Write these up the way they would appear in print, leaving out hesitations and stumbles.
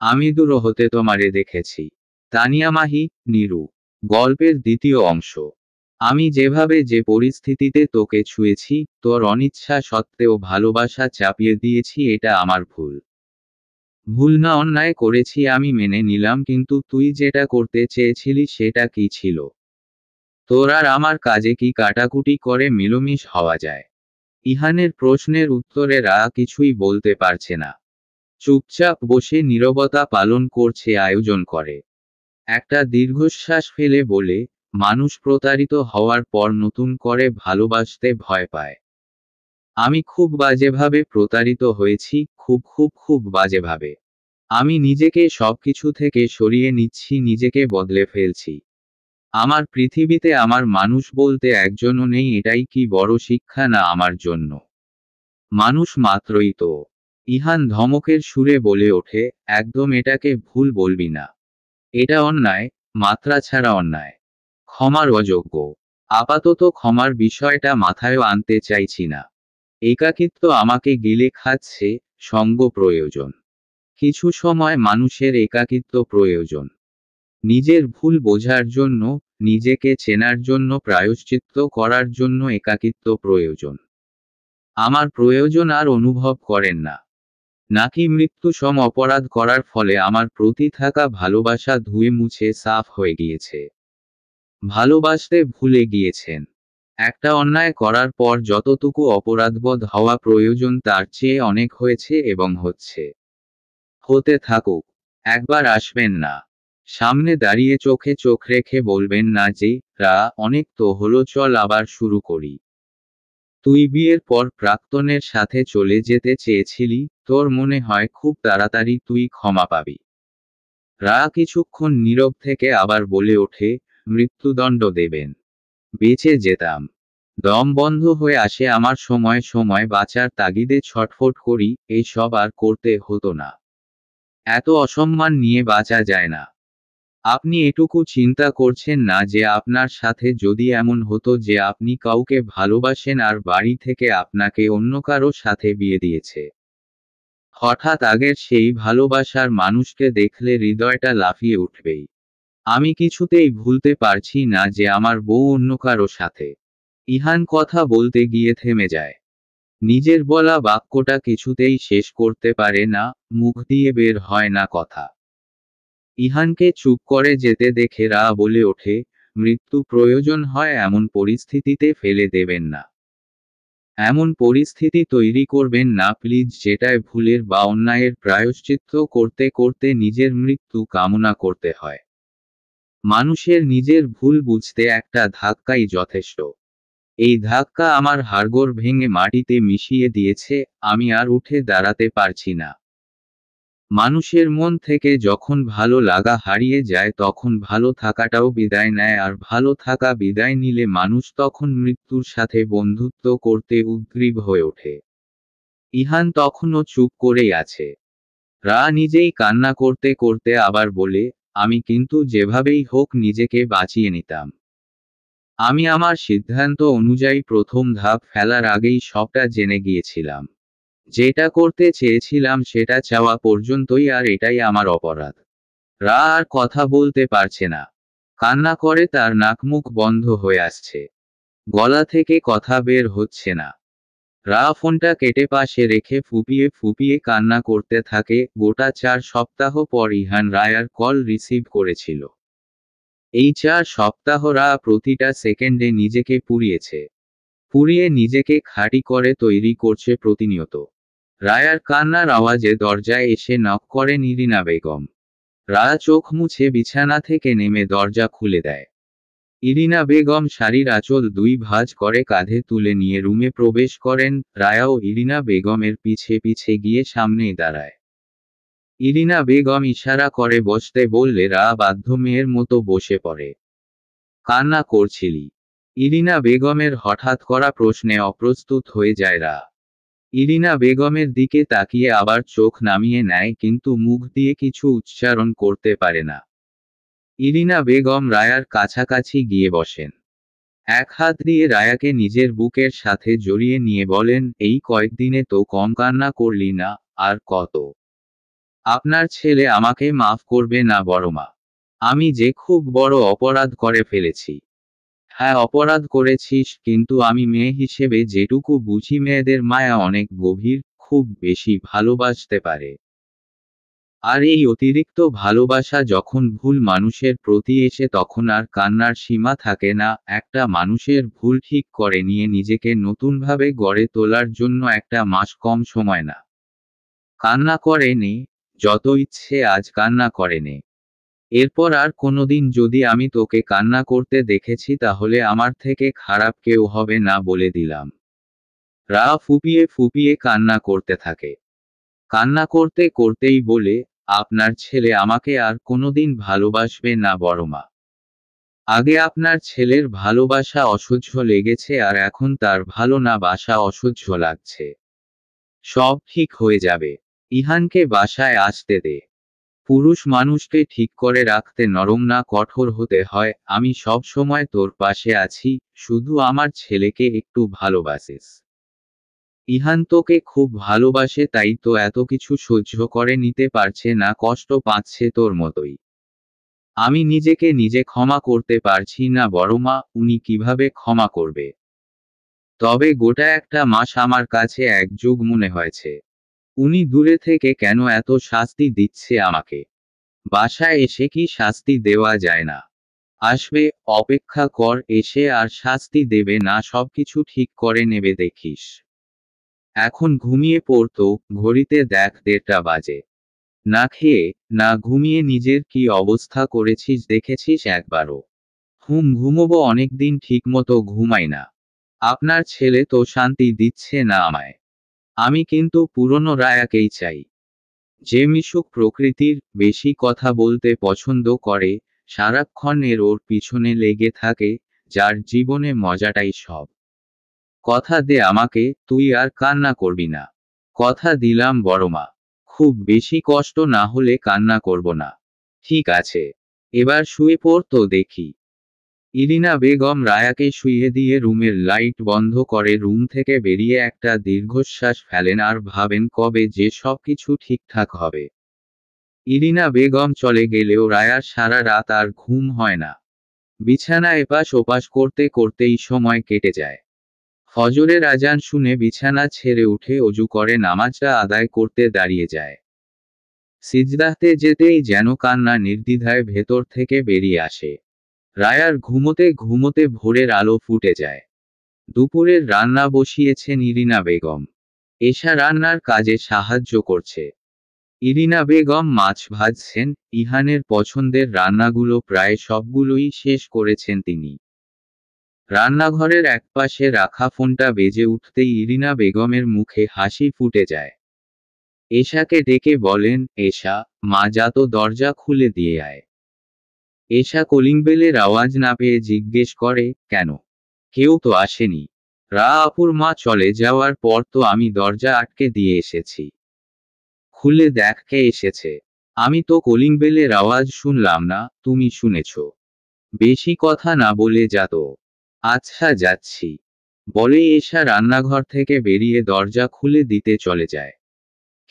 আমি দূর হতে তোমারে দেখেছি। তানিয়া মাহি, নিরু। গল্পের দ্বিতীয় অংশ। আমি যেভাবে যে পরিস্থিতিতে তোকে ছুঁয়েছি, তোর অনিচ্ছা সত্ত্বেও ভালোবাসা চাপিয়ে দিয়েছি, এটা আমার ভুল। ভুল না, অন্যায় করেছি আমি মেনে নিলাম, কিন্তু তুই যেটা করতে চেয়েছিলি সেটা কি ছিল? তোর আর আমার কাজে কি কাটাকুটি করে মিলমিশ হওয়া যায়? ইহানের প্রশ্নের উত্তরে রা কিছুই বলতে পারছে না। চুপচাপ বসে নীরবতা পালন করছে, আয়োজন করে। একটা দীর্ঘশ্বাস ফেলে বলে, মানুষ প্রতারিত হওয়ার পর নতুন করে ভালোবাসতে ভয় পায়। আমি খুব বাজেভাবে প্রতারিত হয়েছি, খুব খুব খুব বাজেভাবে। আমি নিজেকে সবকিছু থেকে সরিয়ে নিচ্ছি, নিজেকে বদলে ফেলছি। আমার পৃথিবীতে আমার মানুষ বলতে একজনও নেই, এটাই কি বড় শিক্ষা না আমার জন্য? মানুষ মাত্রই তো। ইহান ধমকের সুরে বলে ওঠে, একদম এটাকে ভুল বলবি না। এটা অন্যায়, মাত্রা ছাড়া অন্যায়। ক্ষমার অযোগ্য। আপাতত ক্ষমার বিষয়টা মাথায়ও আনতে চাইছি না। একাকিত্ব আমাকে গিলে খাচ্ছে, সঙ্গ প্রয়োজন। কিছু সময় মানুষের একাকিত্ব প্রয়োজন। নিজের ভুল বোঝার জন্য, নিজেকে চেনার জন্য, প্রায়শ্চিত্ত করার জন্য একাকিত্ব প্রয়োজন। আমার প্রয়োজন আর অনুভব করেন না। নাকি মৃত্যু সম অপরাধ করার ফলে আমার প্রতি থাকা ভালোবাসা ধুয়ে মুছে সাফ হয়ে গিয়েছে? ভালোবাসতে ভুলে গিয়েছেন? একটা অন্যায় করার পর যতটুকু অপরাধবোধ হওয়া প্রয়োজন তার চেয়ে অনেক হয়েছে এবং হচ্ছে। হতে থাকুক। একবার আসবেন না? সামনে দাঁড়িয়ে চোখে চোখ রেখে বলবেন না যে, রা, অনেক তো হলো, চল আবার শুরু করি। তুই বিয়ের পর প্রাক্তনের সাথে চলে যেতে চেয়েছিলি, তোর মনে হয় খুব তাড়াতাড়ি তুই ক্ষমা পাবি? রা কিছুক্ষণ নীরব থেকে আবার বলে ওঠে, মৃত্যুদণ্ড দেবেন? বেঁচে যেতাম। দম বন্ধ হয়ে আসে আমার, সময় সময় বাঁচার তাগিদে ছটফট করি, এইসব আর করতে হতো না। এত অসম্মান নিয়ে বাঁচা যায় না। আপনি এটুকু চিন্তা করছেন না যে আপনার সাথে যদি এমন হতো যে আপনি কাউকে ভালোবাসেন আর বাড়ি থেকে আপনাকে অন্য কারো সাথে বিয়ে দিয়েছে। হঠাৎ আগের সেই ভালোবাসার মানুষকে দেখলে হৃদয়টা লাফিয়ে উঠবেই। আমি কিছুতেই ভুলতে পারছি না যে আমার বউ অন্য কারো সাথে। ইহান কথা বলতে গিয়ে থেমে যায়। নিজের বলা বাক্যটা কিছুতেই শেষ করতে পারে না, মুখ দিয়ে বের হয় না কথা। ইহানকে চুপ করে যেতে দেখে রা বলে ওঠে, মৃত্যু প্রয়োজন হয় এমন পরিস্থিতিতে ফেলে দেবেন না। এমন পরিস্থিতি তৈরি করবেন না প্লিজ, যেটায় ভুলের বা অন্যায়ের প্রায়শ্চিত্ত করতে করতে নিজের মৃত্যু কামনা করতে হয়। মানুষের নিজের ভুল বুঝতে একটা ধাক্কাই যথেষ্ট। এই ধাক্কা আমার হাড়গোড় ভেঙে মাটিতে মিশিয়ে দিয়েছে, আমি আর উঠে দাঁড়াতে পারছি না। মানুষের মন থেকে যখন ভালো লাগা হারিয়ে যায় তখন ভালো থাকাটাও বিদায় নেয়, আর ভালো থাকা বিদায় নিলে মানুষ তখন মৃত্যুর সাথে বন্ধুত্ব করতে উদ্গ্রীব হয়ে ওঠে। ইহান তখনও চুপ করেই আছে। রা নিজেই কান্না করতে করতে আবার বলে, আমি কিন্তু যেভাবেই হোক নিজেকে বাঁচিয়ে নিতাম। আমি আমার সিদ্ধান্ত অনুযায়ী প্রথম ধাপ ফেলার আগেই সবটা জেনে গিয়েছিলাম। যেটা করতে চেয়েছিলাম সেটা চাওয়া পর্যন্তই, আর এটাই আমার অপরাধ। রা আর কথা বলতে পারছে না। কান্না করে তার নাক মুখ বন্ধ হয়ে আসছে। গলা থেকে কথা বের হচ্ছে না। রা ফোনটা কেটে পাশে রেখে ফুপিয়ে ফুপিয়ে কান্না করতে থাকে। গোটা 4 সপ্তাহ পর ইহান রায়ার কল রিসিভ করেছিল। এই 4 সপ্তাহ রা প্রতিটা সেকেন্ডে নিজেকে পুড়িয়েছে। পুড়িয়ে নিজেকে খাঁটি করে তৈরি করছে প্রতিনিয়ত। রায়ার কান্নার আওয়াজে দরজায় এসে নক করেন ইরিনা বেগম। রা চোখ মুছে বিছানা থেকে নেমে দরজা খুলে দেয়। ইরিনা বেগম শাড়ির আঁচল 2 ভাঁজ করে কাঁধে তুলে নিয়ে রুমে প্রবেশ করেন। রায়াও ইরিনা বেগমের পিছে পিছে গিয়ে সামনেই দাঁড়ায়। ইরিনা বেগম ইশারা করে বসতে বললে রা বাধ্য মেয়ের মতো বসে পড়ে। কান্না করছিলি? ইরিনা বেগমের হঠাৎ করা প্রশ্নে অপ্রস্তুত হয়ে যায় রা। ইরিনা বেগমের দিকে তাকিয়ে আবার চোখ নামিয়ে নেয়, কিন্তু মুখ দিয়ে কিছু উচ্চারণ করতে পারে না। ইরিনা বেগম রায়ার কাছাকাছি গিয়ে বসেন। এক হাত দিয়ে রায়াকে নিজের বুকের সাথে জড়িয়ে নিয়ে বলেন, এই কয়েকদিনে তো কম কান্না করলি না, আর কত আপনার ছেলে আমাকে মাফ করবে না বড়মা। আমি যে খুব বড় অপরাধ করে ফেলেছি। হ্যাঁ, অপরাধ করেছিস, কিন্তু আমি মেয়ে হিসেবে যেটুকু বুঝি মেয়েদের মায়া অনেক গভীর, খুব বেশি ভালোবাসতে পারে। আর এই অতিরিক্ত ভালোবাসা যখন ভুল মানুষের প্রতি এসে তখন আর কান্নার সীমা থাকে না। একটা মানুষের ভুল ঠিক করে নিয়ে নিজেকে নতুনভাবে গড়ে তোলার জন্য একটা মাস কম সময় না। কান্না করে নে, যত ইচ্ছে আজ কান্না করে নে। এরপর আর কোনোদিন যদি আমি তোকে কান্না করতে দেখেছি তাহলে আমার থেকে খারাপ কেউ হবে না বলে দিলাম। রা ফুপিয়ে ফুপিয়ে কান্না করতে থাকে। কান্না করতে করতেই বলে, আপনার ছেলে আমাকে আর কোনোদিন ভালোবাসবে না বড়মা। আগে আপনার ছেলের ভালোবাসা অসহ্য লেগেছে আর এখন তার ভালো না বাসা অসহ্য লাগছে। সব ঠিক হয়ে যাবে। ইহানকে বাসায় আসতে দে। পুরুষ মানুষকে ঠিক করে রাখতে নরম না কঠোর হতে হয়। আমি সব সময় তোর পাশে আছি, শুধু আমার ছেলেকে একটু ভালোবাসিস। ইহান তোকে খুব ভালোবাসে, তাই তো এত কিছু সহ্য করে নিতে পারছে না, কষ্ট পাচ্ছে তোর মতোই। আমি নিজেকে নিজে ক্ষমা করতে পারছি না বড়মা, উনি কিভাবে ক্ষমা করবে? তবে গোটা একটা মাস আমার কাছে এক যুগ মনে হয়েছে। উনি দূরে থেকে কেন এত শাস্তি দিচ্ছে আমাকে? বাসায় এসে কি শাস্তি দেওয়া যায় না? আসবে, অপেক্ষা কর, এসে আর শাস্তি দেবে না, সবকিছু ঠিক করে নেবে দেখিস। এখন ঘুমিয়ে পড়তো, ঘড়িতে দেখ 1:30 বাজে। না খেয়ে, না ঘুমিয়ে নিজের কি অবস্থা করেছিস দেখেছিস একবারও? ঘুমোবো অনেকদিন ঠিকমতো ঘুমাই না। আপনার ছেলে তো শান্তি দিচ্ছে না আমায়। আমি কিন্তু পুরনো রায়াকেই চাই। যে মিশুক প্রকৃতির, বেশি কথা বলতে পছন্দ করে, সারাক্ষণ ওর পিছনে লেগে থাকে, যার জীবনে মজাটাই সব। কথা দে আমাকে, তুই আর কান্না করবি না। কথা দিলাম বড়মা। খুব বেশি কষ্ট না হলে কান্না করব না। ঠিক আছে। এবার শুয়ে পড় তো দেখি। ইরিনা বেগম রায়াকে শুইয়ে দিয়ে রুমের লাইট বন্ধ করে রুম থেকে বেরিয়ে একটা দীর্ঘশ্বাস ফেলেন আর ভাবেন কবে যে সবকিছু ঠিকঠাক হবে। ইরিনা বেগম চলে গেলেও রায়ার সারা রাত আর ঘুম হয় না। বিছানা এপাশ ওপাশ করতে করতেই সময় কেটে যায়। ফজরের আজান শুনে বিছানা ছেড়ে উঠে অজু করে নামাজটা আদায় করতে দাঁড়িয়ে যায়। সিজদাতে যেতেই যেন কান্না নির্দ্বিধায় ভেতর থেকে বেরিয়ে আসে। রায়ার ঘুমোতে ঘুমোতে ভোরের আলো ফুটে যায়। দুপুরের রান্না বসিয়েছেন ইরিনা বেগম। এশা রান্নার কাজে সাহায্য করছে। ইরিনা বেগম মাছ ভাজছেন। ইহানের পছন্দের রান্নাগুলো প্রায় সবগুলোই শেষ করেছেন তিনি। রান্নাঘরের একপাশে রাখা ফোনটা বেজে উঠতেই ইরিনা বেগমের মুখে হাসি ফুটে যায়। এশাকে ডেকে বলেন, এশা, মা যা তো দরজা খুলে দিয়ে আয়। এশা কলিং বেলের আওয়াজ না পেয়ে জিজ্ঞেস করে, কেন? কেউ তো আসেনি। রা আপুর মা চলে যাওয়ার পর তো আমি দরজা আটকে দিয়ে এসেছি। খুলে দেখ কে এসেছে। আমি তো কলিং বেলের আওয়াজ শুনলাম না, তুমি শুনেছ। বেশি কথা না বলে যা তো। আচ্ছা যাচ্ছি। বলে এশা রান্নাঘর থেকে বেরিয়ে দরজা খুলে দিতে চলে যায়।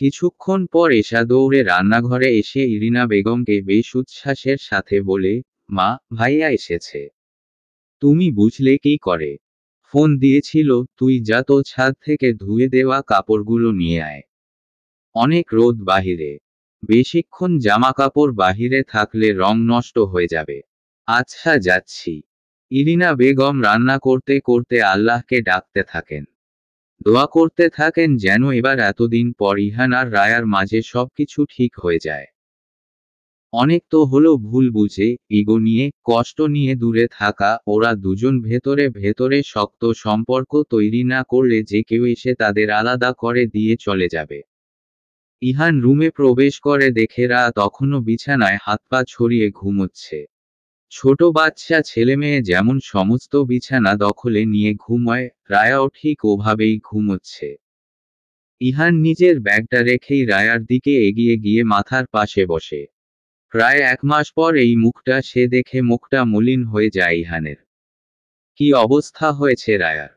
কিছুক্ষণ পর এশা দৌড়ে রান্নাঘরে এসে ইরিনা বেগমকে বেশ উচ্ছ্বাসের সাথে বলে, মা, ভাইয়া এসেছে। তুমি বুঝলে কি করে? ফোন দিয়েছিল, তুই যা তো ছাদ থেকে ধুয়ে দেওয়া কাপড়গুলো নিয়ে আয়। অনেক রোদ বাহিরে। বেশিক্ষণ জামা কাপড় বাহিরে থাকলে রং নষ্ট হয়ে যাবে। আচ্ছা যাচ্ছি। ইরিনা বেগম রান্না করতে করতে আল্লাহকে ডাকতে থাকেন। দোয়া করতে থাকেন যেন এবার এতদিন পর ইহান আর রায়ার মাঝে সবকিছু ঠিক হয়ে যায়। অনেক তো হলো ভুল বুঝে, ইগো নিয়ে, কষ্ট নিয়ে দূরে থাকা, ওরা দুজন ভেতরে ভেতরে শক্ত সম্পর্ক তৈরি না করলে যে কেউ এসে তাদের আলাদা করে দিয়ে চলে যাবে। ইহান রুমে প্রবেশ করে দেখে রা তখনও বিছানায় হাত পা ছড়িয়ে ঘুমোচ্ছে। ছোট বাচ্চা ছেলেমেয়ে যেমন সমস্ত বিছানা দখলে নিয়ে ঘুমায়, রায়াও ঠিক ওভাবেই ঘুমোচ্ছে। ইহান নিজের ব্যাগটা রেখেই রায়ার দিকে এগিয়ে গিয়ে মাথার পাশে বসে। প্রায় 1 মাস পর এই মুখটা সে দেখে মুখটা মলিন হয়ে যায় ইহানের। কি অবস্থা হয়েছে রায়ার?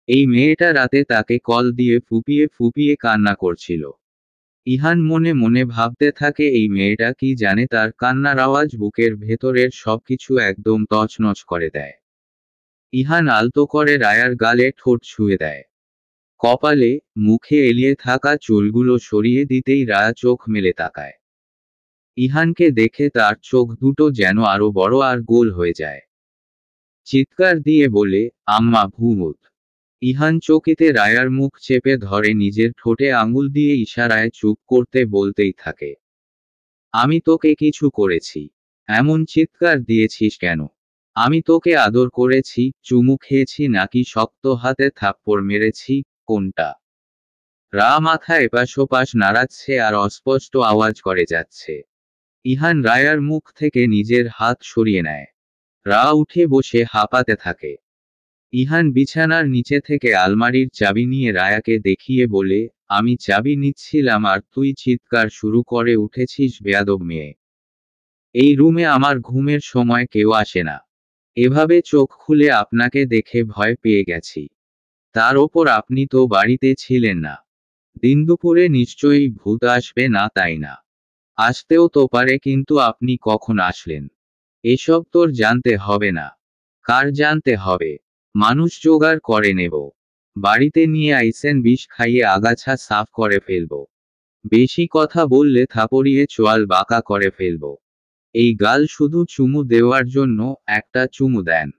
এই মেয়েটা রাতে তাকে কল দিয়ে ফুপিয়ে ফুপিয়ে কান্না করছিল। ইহান মনে মনে ভাবতে থাকে এই মেয়েটা কি জানে, তার কান্নার আওয়াজ বুকের ভেতরের সবকিছু একদম তছনছ করে দেয়। ইহান আলতো করে রায়ার গালে ঠোঁট ছুঁয়ে দেয়। কপালে, মুখে এলিয়ে থাকা চুলগুলো সরিয়ে দিতেই রায়া চোখ মেলে তাকায়। ইহানকে দেখে তার চোখ দুটো যেন আরো বড় আর গোল হয়ে যায়। চিৎকার দিয়ে বলে, আম্মা ভূত। ইহান চকিতে রায়ার মুখ চেপে ধরে নিজের ঠোঁটে আঙুল দিয়ে ইশারায় চুপ করতে বলতেই থাকে। আমি তোকে কিছু করেছি? এমন চিৎকার দিয়েছিস কেন? আমি তোকে আদর করেছি, চুমু খেয়েছি নাকি শক্ত হাতে থাপ্পড় মেরেছি, কোনটা? রা মাথা এপাশ ওপাশ নাড়াচ্ছে আর অস্পষ্ট আওয়াজ করে যাচ্ছে। ইহান রায়ার মুখ থেকে নিজের হাত সরিয়ে নেয়। রা উঠে বসে হাঁপাতে থাকে। ইহান বিছানার নিচে থেকে আলমারির চাবি নিয়ে রায়াকে দেখিয়ে বলে, আমি চাবি নিচ্ছিলাম আর তুই চিৎকার শুরু করে উঠেছিস বেয়াদব মেয়ে। এই রুমে আমার ঘুমের সময় কেউ আসে না। এভাবে চোখ খুলে আপনাকে দেখে ভয় পেয়ে গেছি। তার ওপর আপনি তো বাড়িতে ছিলেন না। দিনদুপুরে নিশ্চয়ই ভূত আসবে না, তাই না? আসতেও তো পারে, কিন্তু আপনি কখন আসলেন এসব তোর জানতে হবে না। কার জানতে হবে? মানুষ জোগাড় করে নেব। বাড়িতে নিয়ে আইসেন, বিষ খাইয়ে আগাছা সাফ করে ফেলব। বেশি কথা বললে থাপড়িয়ে চোয়াল বাঁকা করে ফেলব। এই গাল শুধু চুমু দেওয়ার জন্য, একটা চুমু দেন।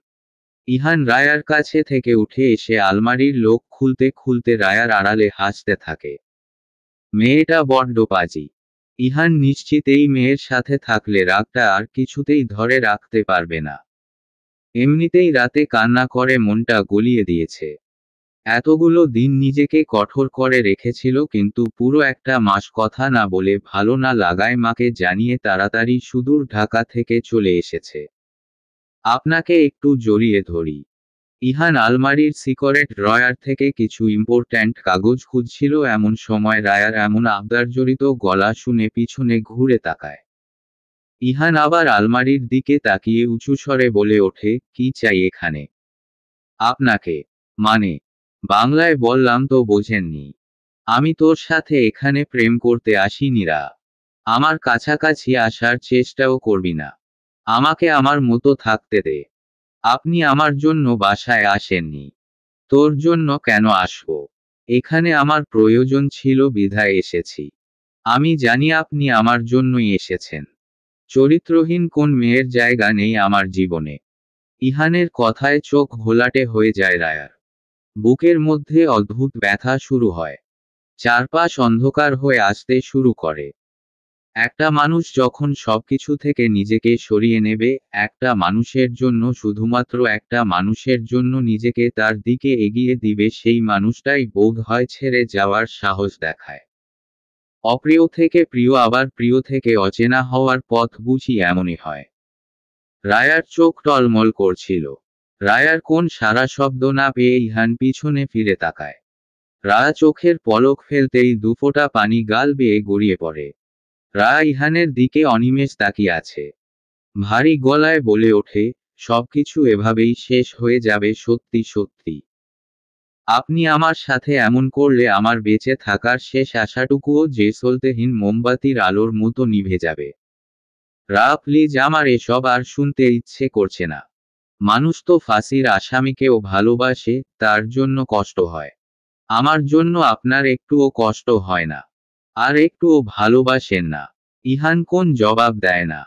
ইহান রায়ার কাছে থেকে উঠে এসে আলমারির লোক খুলতে খুলতে রায়ার আড়ালে হাসতে থাকে। মেয়েটা বড্ড পাজি। ইহান নিশ্চিত এই মেয়ের সাথে থাকলে রাগটা আর কিছুতেই ধরে রাখতে পারবে না। এমনিতেই রাতে কান্না করে মনটা গলিয়ে দিয়েছে। এতগুলো দিন নিজেকে কঠোর করে রেখেছিল, কিন্তু পুরো একটা মাস কথা না বলে ভালো না লাগায় মাকে জানিয়ে তাড়াতাড়ি সুদূর ঢাকা থেকে চলে এসেছে। আপনাকে একটু জড়িয়ে ধরি। ইহান আলমারির সিক্রেট ড্রয়ার থেকে কিছু ইম্পর্ট্যান্ট কাগজ খুঁজছিল, এমন সময় রায়ার এমন আবদারজড়িত গলা শুনে পিছনে ঘুরে তাকায়। ইহান আবার আলমারির দিকে তাকিয়ে উঁচু স্বরে বলে ওঠে, কি চাই এখানে? আপনাকে। মানে? বাংলায় বললাম তো বোঝেননি? আমি তোর সাথে এখানে প্রেম করতে আসিনি রা। আমার কাছাকাছি আসার চেষ্টাও করবি না। আমাকে আমার মতো থাকতে দে। আপনি আমার জন্য বাসায় আসেননি। তোর জন্য কেন আসবো? এখানে আমার প্রয়োজন ছিল বিধায় এসেছি। আমি জানি আপনি আমার জন্যই এসেছেন। চরিত্রহীন কোন মেয়ের জায়গা নেই আমার জীবনে। ইহানের কথায় চোখ ঘোলাটে হয়ে যায় রায়ার। বুকের মধ্যে অদ্ভুত ব্যথা শুরু হয়। চারপাশ অন্ধকার হয়ে আসতে শুরু করে। একটা মানুষ যখন সবকিছু থেকে নিজেকে সরিয়ে নেবে, একটা মানুষের জন্য, শুধুমাত্র একটা মানুষের জন্য নিজেকে তার দিকে এগিয়ে দিবে, সেই মানুষটাই বোধ হয় ছেড়ে যাওয়ার সাহস দেখায়। অপ্রিয় থেকে প্রিয়, আবার প্রিয় থেকে অচেনা হওয়ার পথ বুঝি এমনই হয়। রায়ার চোখ টলমল করছিল। রায়ার কোন সারা শব্দ না পেয়ে ইহান পিছনে ফিরে তাকায়। রায়া চোখের পলক ফেলতেই দুফোঁটা পানি গাল বেয়ে গড়িয়ে পড়ে। রায়া ইহানের দিকে অনিমেষ তাকিয়ে আছে। ভারী গলায় বলে ওঠে, সবকিছু এভাবেই শেষ হয়ে যাবে সত্যি সত্যি? আপনি আমার সাথে এমন করলে আমার বেঁচে থাকার শেষ আশাটুকুও যে সলতেহীন মোমবাতির আলোর মতো নিভে যাবে। রা প্লিজ, আমার এসব আর শুনতে ইচ্ছে করছে না। মানুষ তো ফাঁসির আসামিকেও ভালোবাসে, তার জন্য কষ্ট হয়। আমার জন্য আপনার একটুও কষ্ট হয় না? আর একটুও ভালোবাসেন না? ইহান কোন জবাব দেয় না।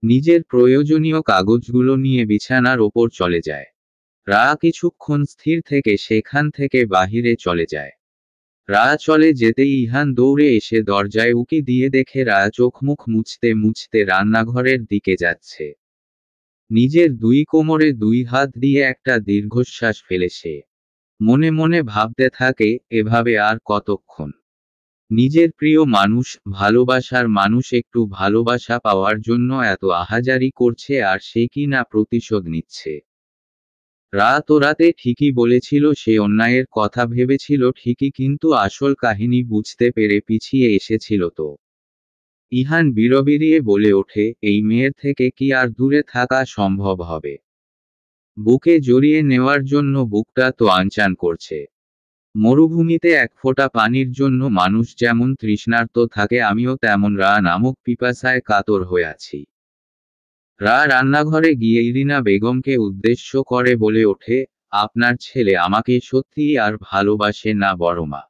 নিজের প্রয়োজনীয় কাগজগুলো নিয়ে বিছানার ওপর চলে যায়। রা কিছুক্ষণ স্থির থেকে সেখান থেকে বাহিরে চলে যায়। রা চলে যেতেই ইহান দৌড়ে এসে দরজায় উকি দিয়ে দেখে রা চোখ মুখ মুছতে মুছতে রান্নাঘরের দিকে যাচ্ছে। নিজের দুই কোমরে দুই হাত দিয়ে একটা দীর্ঘশ্বাস ফেলে সে মনে মনে ভাবতে থাকে, এভাবে আর কতক্ষণ? নিজের প্রিয় মানুষ, ভালোবাসার মানুষ একটু ভালোবাসা পাওয়ার জন্য এত আহাজারি করছে, আর সে কি না প্রতিশোধ নিচ্ছে। রাত ও রাতে ঠিকই বলেছিল, সে অন্যায়ের কথা ভেবেছিল ঠিকই, কিন্তু আসল কাহিনী বুঝতে পেরে পিছিয়ে এসেছিল তো। ইহান বিড়বিড়িয়ে বলে ওঠে, এই মেয়ের থেকে কি আর দূরে থাকা সম্ভব হবে? বুকে জড়িয়ে নেওয়ার জন্য বুকটা তো আনচান করছে। মরুভূমিতে এক ফোঁটা পানির জন্য মানুষ যেমন তৃষ্ণার্ত থাকে, আমিও তেমন রা নামক পিপাসায় কাতর হয়ে আছি। রা রান্নাঘরে গিয়ে ইরিনা বেগমকে উদ্দেশ্য করে বলে ওঠে, আপনার ছেলে আমাকে সত্যিই আর ভালোবাসে না বড়মা।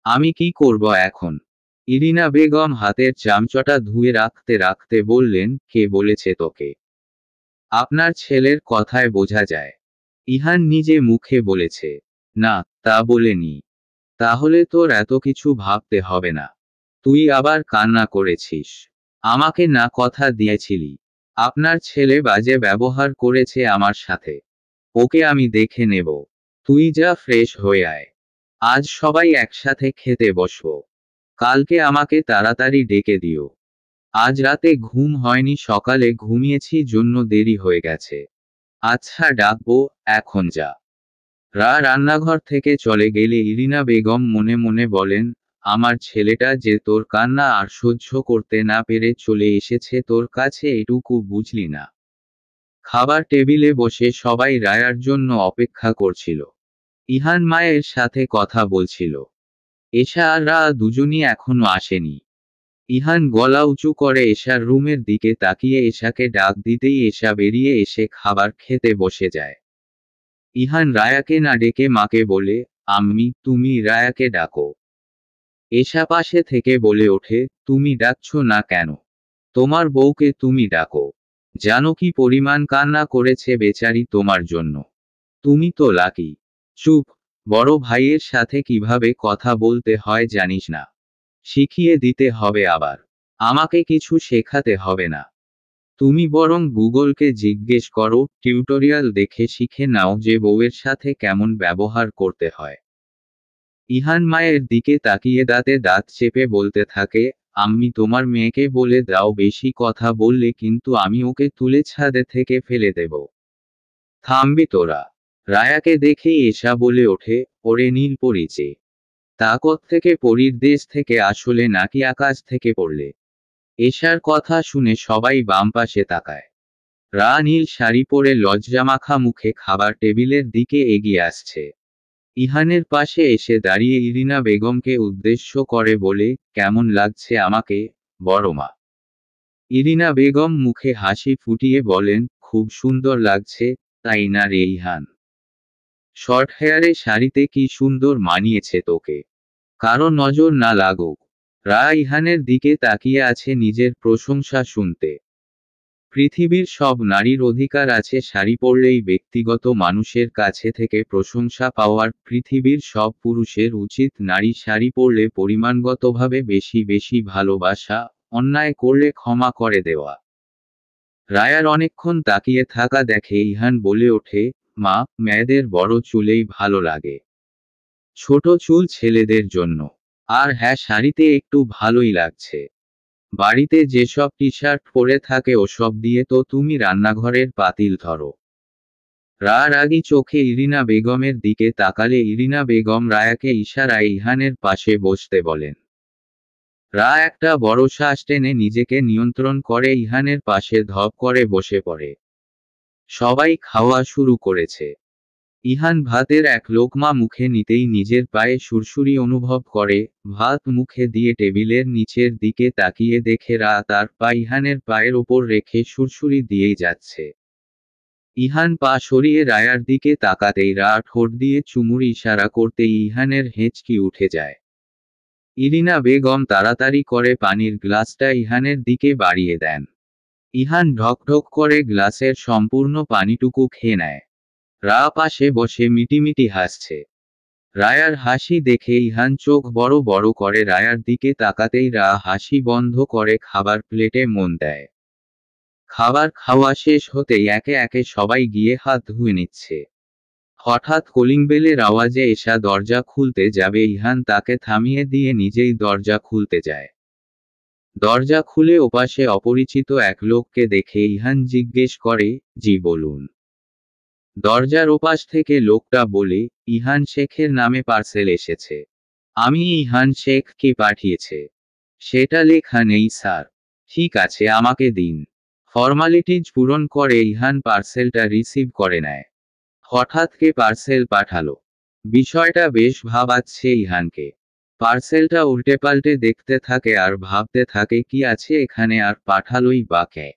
আমি কি করব এখন? ইরিনা বেগম হাতের চামচটা ধুয়ে রাখতে রাখতে বললেন, কে বলেছে তোকে? আপনার ছেলের কথায় বোঝা যায়। ইহান নিজে মুখে বলেছে। না, তা বলেনি। তাহলে তোর এত কিছু ভাবতে হবে না। তুই আবার কান্না করেছিস। আমাকে না কথা দিয়েছিলি। আপনার ছেলে বাজে ব্যবহার করেছে আমার সাথে। ওকে আমি দেখে নেব। তুই যা, ফ্রেশ হয়ে আয়। আজ সবাই একসাথে খেতে বসবো। কালকে আমাকে তাড়াতাড়ি ডেকে দিও। আজ রাতে ঘুম হয়নি, সকালে ঘুমিয়েছি জন্য দেরি হয়ে গেছে। আচ্ছা ডাকবো, এখন যা। রা রান্নাঘর থেকে চলে গেলে ইরিনা বেগম মনে মনে বলেন, আমার ছেলেটা যে তোর কান্না আর সহ্য করতে না পেরে চলে এসেছে তোর কাছে, এটুকু বুঝলি না? খাবার টেবিলে বসে সবাই রায়ার জন্য অপেক্ষা করছিল। ইহান মায়ের সাথে কথা বলছিল। এশা আর রা দুজনই এখনো আসেনি। ইহান গলা উঁচু করে এশার রুমের দিকে তাকিয়ে এশাকে ডাক দিতেই এশা বেরিয়ে এসে খাবার খেতে বসে যায়। ইহান রায়াকে না ডেকে মাকে বলে, আম্মি তুমি রায়াকে ডাকো। এশা পাশে থেকে বলে ওঠে, তুমি ডাকছো না কেন? তোমার বউকে তুমি ডাকো। জানো কি পরিমাণ কান্না করেছে বেচারি তোমার জন্য? তুমি তো লাকি। চুপ। বড় ভাইয়ের সাথে কিভাবে কথা বলতে হয় জানিস না? শিখিয়ে দিতে হবে আবার। আমাকে কিছু শেখাতে হবে না। তুমি বরং গুগলকে জিজ্ঞেস করো, টিউটোরিয়াল দেখে শিখে নাও যে বউয়ের সাথে কেমন ব্যবহার করতে হয়। ইহান মায়ের দিকে তাকিয়ে দাঁতে দাঁত চেপে বলতে থাকে, আম্মি তোমার মেয়েকে বলে দাও বেশি কথা বললে কিন্তু আমি ওকে তুলে ছাদে থেকে ফেলে দেব। থামবি তোরা? রায়াকে দেখেই এশা বলে ওঠে, ওরে নীল পরিচে। তা থেকে পরীর দেশ থেকে আসলে নাকি আকাশ থেকে পড়লে? এশার কথা শুনে সবাই বাম পাশে তাকায়। রা নীল শাড়ি পরে লজ্জামাখা মুখে খাবার টেবিলের দিকে এগিয়ে আসছে। ইহানের পাশে এসে দাঁড়িয়ে ইরিনা বেগমকে উদ্দেশ্য করে বলে, কেমন লাগছে আমাকে, বড়মা? ইরিনা বেগম মুখে হাসি ফুটিয়ে বলেন, খুব সুন্দর লাগছে, তাই না রে ইহান? শর্ট হেয়ারে শাড়িতে কি সুন্দর মানিয়েছে তোকে। কারো নজর না লাগুক। রা ইহানের দিকে তাকিয়ে আছে নিজের প্রশংসা শুনতে। পৃথিবীর সব নারীর অধিকার আছে শাড়ি পরলেই ব্যক্তিগত মানুষের কাছে থেকে প্রশংসা পাওয়ার। পৃথিবীর সব পুরুষের উচিত নারী শাড়ি পরলে পরিমাণগতভাবে বেশি বেশি ভালোবাসা, অন্যায় করলে ক্ষমা করে দেওয়া। রায়ার অনেকক্ষণ তাকিয়ে থাকা দেখে ইহান বলে ওঠে, মা, মেয়েদের বড় চুলেই ভালো লাগে। ছোট চুল ছেলেদের জন্য। আর হ্যাঁ, শাড়িতে একটু ভালোই লাগছে। বাড়িতে যেসব টি শার্ট পরে থাকে ওসব দিয়ে তো তুমি রান্নাঘরের পাতিল ধরো। রা রাগী চোখে ইরিনা বেগমের দিকে তাকালে ইরিনা বেগম রায়াকে ইশারায় ইহানের পাশে বসতে বলেন। রা একটা বড় শ্বাস টেনে নিজেকে নিয়ন্ত্রণ করে ইহানের পাশে ধপ করে বসে পড়ে। সবাই খাওয়া শুরু করেছে। ইহান ভাতের এক লোকমা মুখে নিতেই নিজের পায়ে সুরসুরি অনুভব করে। ভাত মুখে দিয়ে টেবিলের নিচের দিকে তাকিয়ে দেখে রা তার পা ইহানের পায়ের ওপর রেখে সুরসুরি দিয়েই যাচ্ছে। ইহান পা সরিয়ে রায়ার দিকে তাকাতেই রা ঠোঁট দিয়ে চুমুর ইশারা করতেই ইহানের হেঁচকি উঠে যায়। ইরিনা বেগম তাড়াতাড়ি করে পানির গ্লাসটা ইহানের দিকে বাড়িয়ে দেন। ইহান ঢকঢক করে গ্লাসের সম্পূর্ণ পানিটুকু খেয়ে নেয়। রা পাশে বসে মিটিমিটি হাসছে। রায়ার হাসি দেখে ইহান চোখ বড় বড় করে রায়ার দিকে তাকাতেই রা হাসি বন্ধ করে খাবার প্লেটে মন দেয়। খাবার খাওয়া শেষ হতেই একে একে সবাই গিয়ে হাত ধুয়ে নিচ্ছে। হঠাৎ কলিং বেলের আওয়াজে এসা দরজা খুলতে যাবে, ইহান তাকে থামিয়ে দিয়ে নিজেই দরজা খুলতে যায়। দরজা খুলে ওপাশে অপরিচিত এক লোককে দেখে ইহান জিজ্ঞেস করে, জি বলুন। দরজার ওপাশ থেকে লোকটা বলে, ইহান শেখের নামে পার্সেল এসেছে। আমি ইহান শেখ কে পাঠিয়েছে সেটা লেখা নেই স্যার। ঠিক আছে, আমাকে দিন। ফর্মালিটিজ পূরণ করে ইহান পার্সেলটা রিসিভ করে নেয়। হঠাৎ কে পার্সেল পাঠালো? বিষয়টা বেশ ভাবাচ্ছে ইহানকে। পার্সেলটা উল্টেপাল্টে দেখতে থাকে আর ভাবতে থাকে কি আছে এখানে, আর পাঠালোই বা কে।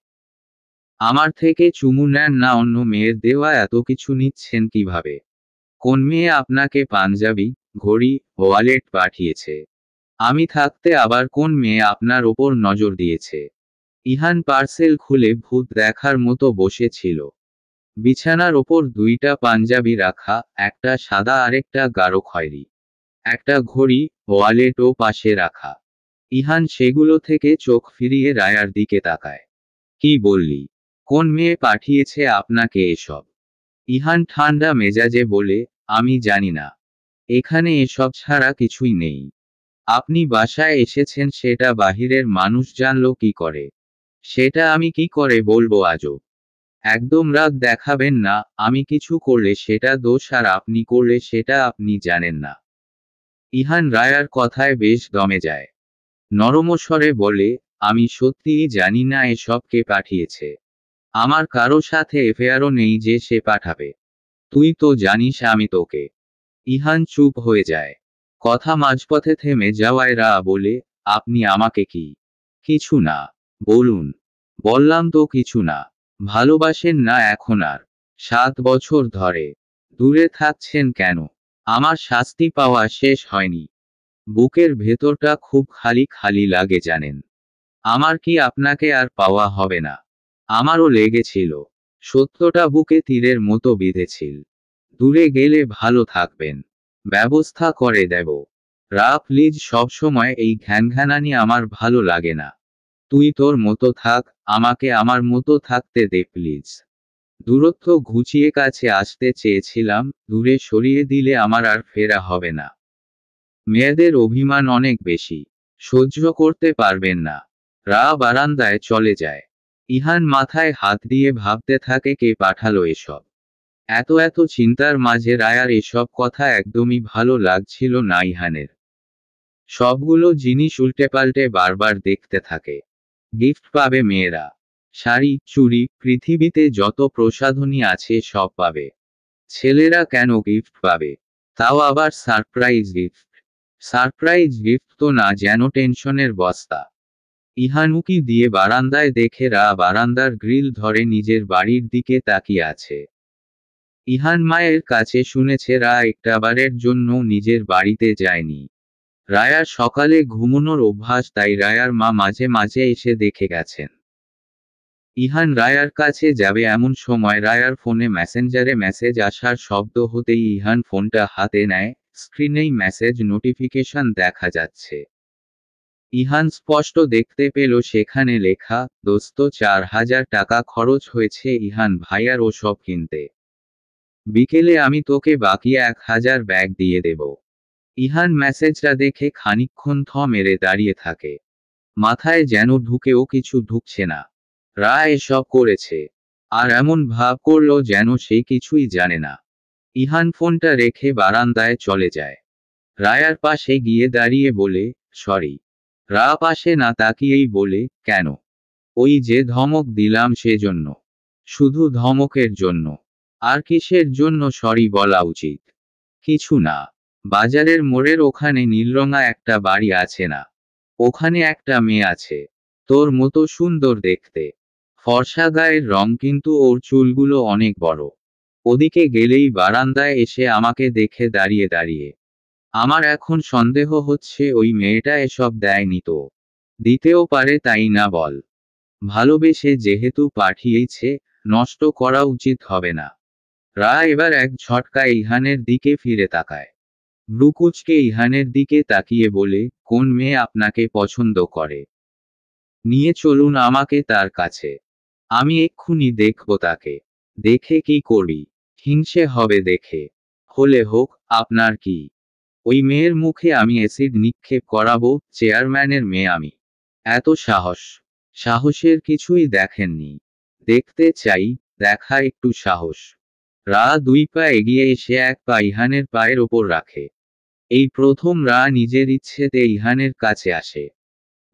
আমার থেকে চুমু নেন না অন্য মেয়ের দেওয়া, এত কিছু নিচ্ছেন কিভাবে? কোন মেয়ে আপনাকে পাঞ্জাবি, ঘড়ি, ওয়ালেট পাঠিয়েছে? আমি থাকতে আবার কোন মেয়ে আপনার ওপর নজর দিয়েছে? ইহান পার্সেল খুলে ভূত দেখার মতো বসেছিল। বিছানার ওপর দুইটা পাঞ্জাবি রাখা, একটা সাদা আরেকটা গাঢ় খয়েরি। একটা ঘড়ি, ওয়ালেটও পাশে রাখা। ইহান সেগুলো থেকে চোখ ফিরিয়ে রায়ার দিকে তাকায়। কি বললি? কোন মেয়ে পাঠিয়েছে আপনাকে এসব? ইহান ঠান্ডা মেজাজে বলে, আমি জানি না। এখানে এসব ছাড়া কিছুই নেই। আপনি বাসায় এসেছেন সেটা বাহিরের মানুষ জানলো কি করে? সেটা আমি কি করে বলবো আজব? একদম রাগ দেখাবেন না, আমি কিছু করলে সেটা দোষ আর আপনি করলে সেটা আপনি জানেন না। ইহান রায়ার কথায় বেশ দমে যায়। নরম স্বরে বলে, আমি সত্যিই জানি না এসব কে পাঠিয়েছে। আমার কারো সাথে এফেয়ারও নেই যে সে পাঠাবে। তুই তো জানিস আমি তোকে। ইহান চুপ হয়ে যায়। কথা মাঝপথে থেমে যাওয়ায় রা বলে, আপনি আমাকে কি কিছু না বলুন? বললাম তো কিছু না। ভালোবাসেন না এখন আর? 7 বছর ধরে দূরে থাকছেন কেন? আমার শাস্তি পাওয়া শেষ হয়নি। বুকের ভেতরটা খুব খালি খালি লাগে জানেন। আমার কি আপনাকে আর পাওয়া হবে না? আমারও লেগেছিল। সত্যটা বুকে তীরের মতো বিঁধেছিল। দূরে গেলে ভালো থাকবেন। ব্যবস্থা করে দেব। রা প্লিজ, সবসময় এই ঘ্যানঘ্যানানি আমার ভালো লাগে না। তুই তোর মতো থাক, আমাকে আমার মতো থাকতে দে প্লিজ। দূরত্ব ঘুচিয়ে কাছে আসতে চেয়েছিলাম, দূরে সরিয়ে দিলে আমার আর ফেরা হবে না। মেয়েদের অভিমান অনেক বেশি। সহ্য করতে পারবেন না। রা বারান্দায় চলে যায়। ইহান মাথায় হাত দিয়ে ভাবতে থাকে কে পাঠালো এসব। এত এত চিন্তার মাঝে রায়ার এসব কথা একদমই ভালো লাগছিল না ইহানের। সবগুলো জিনিস উল্টেপাল্টে বারবার দেখতে থাকে। গিফট পাবে মেয়েরা। শাড়ি, চুড়ি, পৃথিবীতে যত প্রসাধনী আছে সব পাবে। ছেলেরা কেন গিফট পাবে? তাও আবার সারপ্রাইজ গিফট। সারপ্রাইজ গিফট তো না, যেন টেনশনের বস্তা। ইহান উকি দিয়ে বারান্দায় দেখে রা বারান্দার গ্রিল ধরে নিজের বাড়ির দিকে তাকিয়ে আছে। ইহান মায়ের কাছে শুনেছে রা একটাবারের জন্য নিজের বাড়িতে যায়নি। রায়ার সকালে ঘুমানোর অভ্যাস, তাই রায়ার মা মাঝে মাঝে এসে দেখে গেছেন। ইহান রায়ার কাছে যাবে এমন সময় রায়ার ফোনে মেসেঞ্জারে মেসেজ আসার শব্দ হতেই ইহান ফোনটা হাতে নেয়। স্ক্রিনেই মেসেজ নোটিফিকেশন দেখা যাচ্ছে। ইহান স্পষ্ট দেখতে পেল সেখানে লেখা, দোস্ত 4000 টাকা খরচ হয়েছে ইহান ভাইয়ার ওসব কিনতে। বিকেলে আমি তোকে বাকি 1000 ব্যাগ দিয়ে দেব। ইহান মেসেজটা দেখে খানিকক্ষণ থ মেরে দাঁড়িয়ে থাকে। মাথায় যেন ঢুকেও কিছু ঢুকছে না। রা এসব করেছে। আর এমন ভাব করল যেন সে কিছুই জানে না। ইহান ফোনটা রেখে বারান্দায় চলে যায়। রায়ার পাশে গিয়ে দাঁড়িয়ে বলে, সরি। রা পাশে না তাকিয়েই বলে, কেন? ওই যে ধমক দিলাম সেজন্য। শুধু ধমকের জন্য? আর কিসের জন্য সরি বলা উচিত? কিছু না। বাজারের মোড়ের ওখানে নীলরঙা একটা বাড়ি আছে না? ওখানে একটা মেয়ে আছে। তোর মতো সুন্দর দেখতে। ফর্সা গায়ের রং, কিন্তু ওর চুলগুলো অনেক বড়। ওদিকে গেলেই বারান্দায় এসে আমাকে দেখে দাঁড়িয়ে দাঁড়িয়ে। আমার এখন সন্দেহ হচ্ছে ওই মেয়েটা এসব দেয়নি তো। দিতেও পারে, তাই না বল? ভালোবেসে যেহেতু পাঠিয়েছে, নষ্ট করা উচিত হবে না। রা এবার এক ঝটকায় ইহানের দিকে ফিরে তাকায়। ব্রুকুচকে ইহানের দিকে তাকিয়ে বলে, কোন মেয়ে আপনাকে পছন্দ করে? নিয়ে চলুন আমাকে তার কাছে। আমি এক্ষুনি দেখব তাকে। দেখে কি করবি? হিংসে হবে দেখে। হলে হোক, আপনার কি? ওই মেয়ের মুখে আমি অ্যাসিড নিক্ষেপ করাবো? চেয়ারম্যানের মেয়ে আমি। এত সাহস? সাহসের কিছুই দেখেননি। দেখতে চাই, দেখা একটু সাহস। রা 2 পা এগিয়ে এসে 1 পা ইহানের পায়ের ওপর রাখে। এই প্রথম রা নিজের ইচ্ছেতে ইহানের কাছে আসে।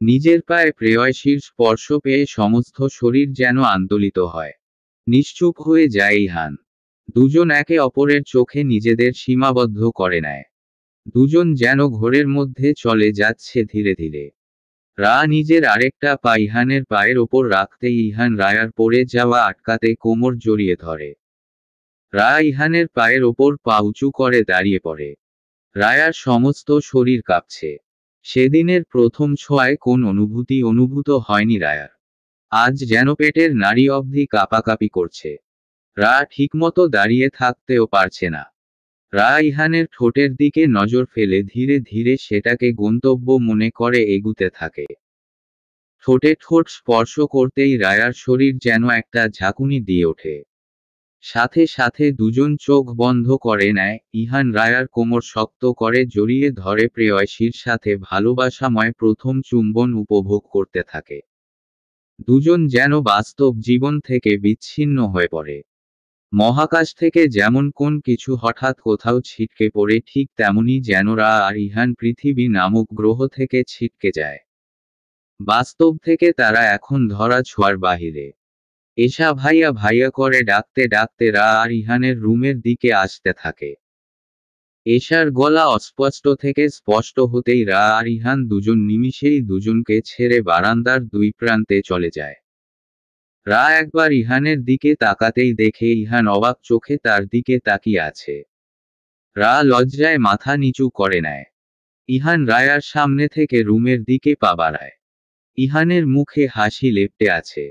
নিজের পায়ে প্রেয়সীর স্পর্শ পেয়ে সমস্ত শরীর যেন আন্দোলিত হয়। নিশ্চুপ হয়ে যায় ইহান। দুজন একে অপরের চোখে নিজেদের সীমাবদ্ধ করে নেয়। দুজন যেন ঘোরের মধ্যে চলে যাচ্ছে ধীরে ধীরে। রা নিজের আরেকটা পা ইহানের পায়ের ওপর রাখতেই ইহান রায়ার পড়ে যাওয়া আটকাতে কোমর জড়িয়ে ধরে। রা ইহানের পায়ের ওপর পা উঁচু করে দাঁড়িয়ে পড়ে। রায়ার সমস্ত শরীর কাঁপছে। সেদিনের প্রথম ছোঁয়ায় কোন অনুভূতি অনুভূত হয়নি রায়ার। আজ যেন পেটের নাড়ি অবধি কাঁপাকাঁপি করছে। রা ঠিকমতো দাঁড়িয়ে থাকতেও পারছে না। রা ইহানের ঠোঁটের দিকে নজর ফেলে ধীরে ধীরে সেটাকে গন্তব্য মনে করে এগুতে থাকে। ঠোঁটে ঠোঁট স্পর্শ করতেই রায়ার শরীর যেন একটা ঝাঁকুনি দিয়ে ওঠে। সাথে সাথে দুজন চোখ বন্ধ করে নেয়। ইহান রায়ার কোমর শক্ত করে জড়িয়ে ধরে প্রেয়সীর সাথে ভালোবাসাময় প্রথম চুম্বন উপভোগ করতে থাকে। দুজন যেন বাস্তব জীবন থেকে বিচ্ছিন্ন হয়ে পড়ে। মহাকাশ থেকে যেমন কোন কিছু হঠাৎ কোথাও ছিটকে পড়ে, ঠিক তেমনি যেন রা আর ইহান পৃথিবী নামক গ্রহ থেকে ছিটকে যায়। বাস্তব থেকে তারা এখন ধরা ছোঁয়ার বাহিরে। এশা ভাইয়া ভাইয়া করে ডাকতে ডাকতে রা আর ইহানের রুমের দিকে আসতে থাকে। এশার গলা অস্পষ্ট থেকে স্পষ্ট হতেই রা আর ইহান দুজন নিমিষেই দুজনকে ছেড়ে বারান্দার দুই প্রান্তে চলে যায়। রা একবার ইহানের দিকে তাকাতেই দেখে ইহান অবাক চোখে তার দিকে তাকিয়ে আছে। রা লজ্জায় মাথা নিচু করে নেয়। ইহান রায়ার সামনে থেকে রুমের দিকে পা বাড়ায়। ইহানের মুখে হাসি লেপ্টে আছে।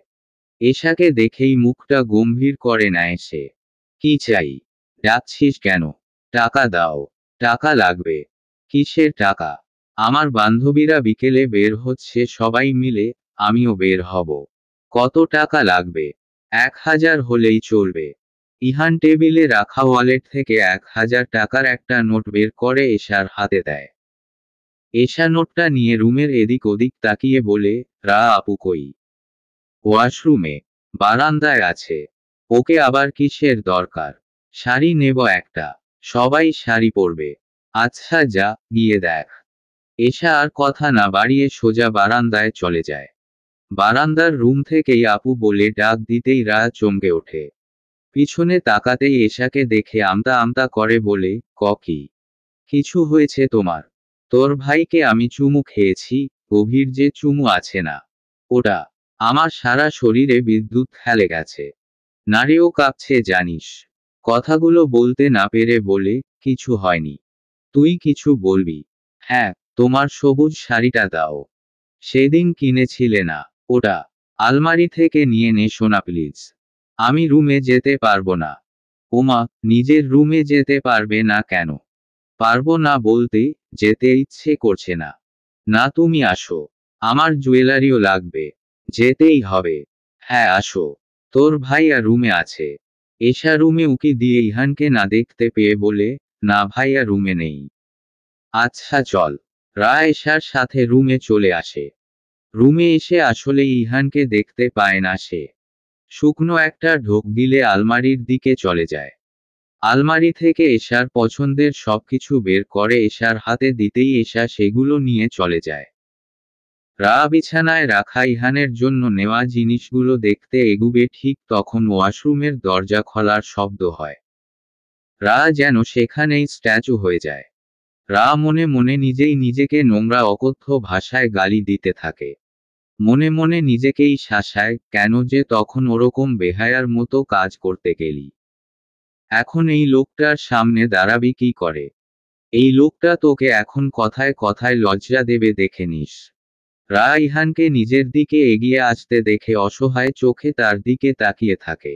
এশাকে দেখেই মুখটা গম্ভীর করে নেয় সে। কি চাই? ডাকছিস কেন? টাকা দাও। টাকা লাগবে। কিসের টাকা? আমার বান্ধবীরা বিকেলে বের হচ্ছে সবাই মিলে, আমিও বের হব। কত টাকা লাগবে? 1000 হলেই চলবে। ইহান টেবিলে রাখা ওয়ালেট থেকে 1000 টাকার একটা নোট বের করে এশার হাতে দেয়। এশা নোটটা নিয়ে রুমের এদিক ওদিক তাকিয়ে বলে, রা আপু কই? ওয়াশরুমে। বারান্দায় আছে। ওকে আবার কিসের দরকার? শাড়ি নেব একটা। সবাই শাড়ি পরবে। আচ্ছা যা, গিয়ে দেখ। এশা আর কথা না বাড়িয়ে সোজা বারান্দায় চলে যায়। বারান্দার রুম থেকেই আপু বলে ডাক দিতেই রা চমকে ওঠে। পিছনে তাকাতেই এশাকে দেখে আমতা আমতা করে বলে, কি? কিছু হয়েছে তোমার? তোর ভাইকে আমি চুমু খেয়েছি, গভীর যে চুমু আছে না, ওটা। আমার সারা শরীরে বিদ্যুৎ খেলে গেছে। নাড়িও কাঁপছে জানিস। কথাগুলো বলতে না পেরে বলে, কিছু হয়নি। তুই কিছু বলবি? হ্যাঁ, তোমার সবুজ শাড়িটা দাও। সেদিন কিনেছিলে না, ওটা। আলমারি থেকে নিয়ে নে সোনা প্লিজ। আমি রুমে যেতে পারবো না। ওমা, নিজের রুমে যেতে পারবে না কেন? পারবো না বলতে, যেতে ইচ্ছে করছে না। না তুমি আসো। আমার জুয়েলারিও লাগবে। যেতেই হবে। হ্যাঁ আসো। তোর ভাইয়া রুমে আছে। এশা রুমে উকি দিয়ে ইহানকে না দেখতে পেয়ে বলে, না ভাইয়া রুমে নেই। আচ্ছা চল। রা এশার সাথে রুমে চলে আসে। রুমে এসে আসলে ইহানকে দেখতে পায় না সে। শুকনো একটা ঢোক গিলে আলমারির দিকে চলে যায়। আলমারি থেকে এশার পছন্দের সবকিছু বের করে এশার হাতে দিতেই এশা সেগুলো নিয়ে চলে যায়। রা বিছানায় রাখা ইহানের জন্য নেওয়া জিনিসগুলো দেখতে এগুবে, ঠিক তখন ওয়াশরুমের দরজা খোলার শব্দ হয়। রা যেন সেখানেই স্ট্যাচু হয়ে যায়। রা মনে মনে নিজেই নিজেকে নোংরা অকথ্য ভাষায় গালি দিতে থাকে। মনে মনে নিজেকেই শাসায়, কেন যে তখন ওরকম বেহায়ার মতো কাজ করতে গেলি। এখন এই লোকটার সামনে দাঁড়াবি কি করে? এই লোকটা তোকে এখন কথায় কথায় লজ্জা দেবে, দেখে নিস। রা ইহানকে নিজের দিকে এগিয়ে আসতে দেখে অসহায় চোখে তার দিকে তাকিয়ে থাকে।